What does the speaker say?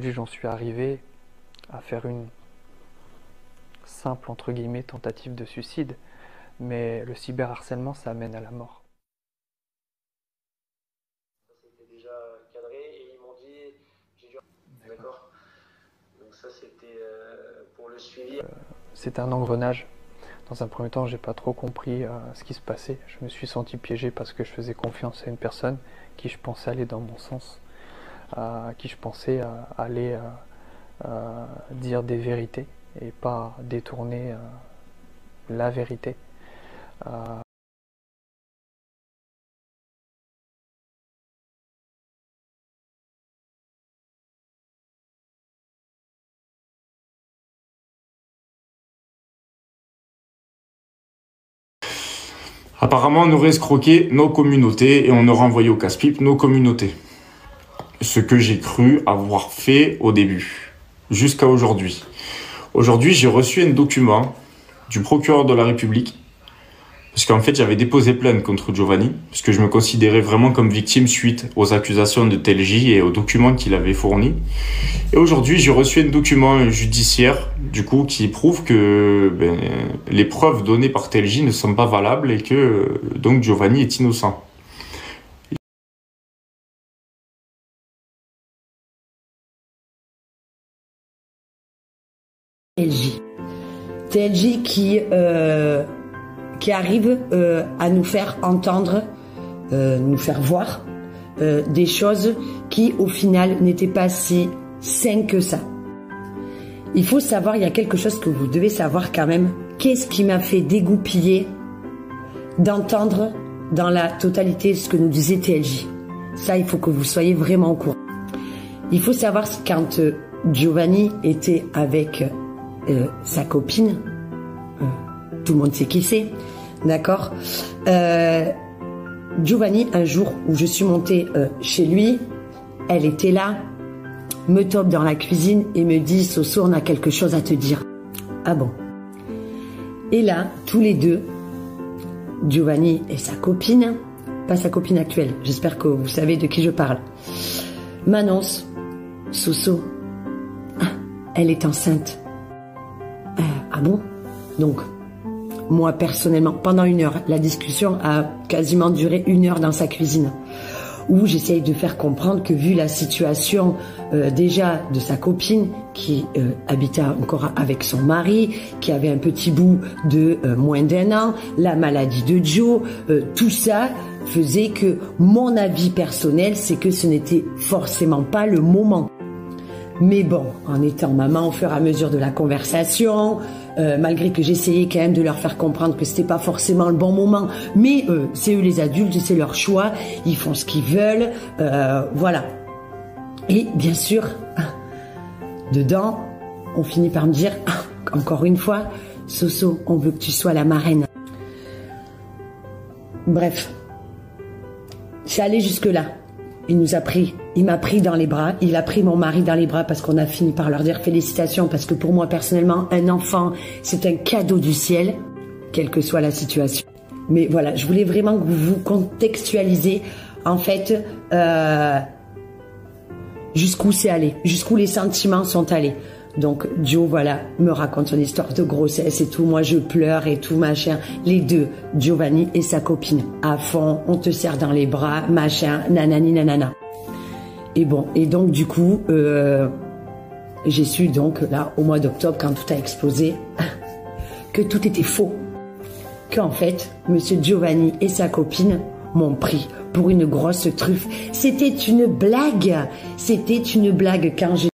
Aujourd'hui, j'en suis arrivé à faire une simple, entre guillemets, tentative de suicide, mais le cyberharcèlement, ça amène à la mort. Ça c'était déjà cadré et ils m'ont dit, j'ai dû... D'accord. Donc ça c'était pour le suivi. C'était un engrenage. Dans un premier temps, j'ai pas trop compris ce qui se passait. Je me suis senti piégé parce que je faisais confiance à une personne qui je pensais aller dans mon sens, à qui je pensais aller dire des vérités et pas détourner la vérité. Apparemment, on aurait escroqué nos communautés et on aurait envoyé au casse-pipe nos communautés. Ce que j'ai cru avoir fait au début, jusqu'à aujourd'hui. Aujourd'hui, j'ai reçu un document du procureur de la République, parce qu'en fait, j'avais déposé plainte contre Giovanni, parce que je me considérais vraiment comme victime suite aux accusations de Telji et aux documents qu'il avait fournis. Et aujourd'hui, j'ai reçu un document judiciaire, du coup, qui prouve que les preuves données par Telji ne sont pas valables et que donc Giovanni est innocent. TLJ qui arrive à nous faire entendre, nous faire voir des choses qui au final n'étaient pas si saines que ça. Il faut savoir, il y a quelque chose que vous devez savoir quand même. Qu'est-ce qui m'a fait dégoupiller d'entendre dans la totalité ce que nous disait TLJ? Ça, il faut que vous soyez vraiment au courant. Il faut savoir quand Giovanni était avec sa copine, tout le monde sait qui c'est, d'accord. Giovanni, un jour où je suis montée chez lui, elle était là, me tope dans la cuisine et me dit: Soso, on a quelque chose à te dire. Ah bon? Et là, tous les deux, Giovanni et sa copine, pas sa copine actuelle, j'espère que vous savez de qui je parle, m'annoncent: Soso, elle est enceinte. Ah bon? Donc, moi personnellement, pendant 1 heure, la discussion a quasiment duré 1 heure dans sa cuisine, où j'essaye de faire comprendre que vu la situation déjà de sa copine, qui habitait encore avec son mari, qui avait un petit bout de moins d'1 an, la maladie de Joe, tout ça faisait que mon avis personnel, c'est que ce n'était forcément pas le moment. Mais bon, en étant maman au fur et à mesure de la conversation, malgré que j'essayais quand même de leur faire comprendre que c'était pas forcément le bon moment, mais c'est eux les adultes, c'est leur choix, ils font ce qu'ils veulent, voilà. Et bien sûr, dedans, on finit par me dire, encore une fois, Soso, on veut que tu sois la marraine. Bref, c'est allé jusque-là. Il m'a pris dans les bras, il a pris mon mari dans les bras parce qu'on a fini par leur dire félicitations, parce que pour moi personnellement, un enfant, c'est un cadeau du ciel, quelle que soit la situation. Mais voilà, je voulais vraiment que vous vous contextualisez, en fait, jusqu'où c'est allé, jusqu'où les sentiments sont allés. Donc Joe, voilà, me raconte son histoire de grossesse et tout, moi je pleure et tout, machin. Les deux, Giovanni et sa copine, à fond, on te serre dans les bras, machin, nanani nanana. Et bon, et donc du coup, j'ai su donc là, au mois d'octobre, quand tout a explosé, que tout était faux. Qu'en fait, monsieur Giovanni et sa copine m'ont pris pour une grosse truffe. C'était une blague. C'était une blague quand je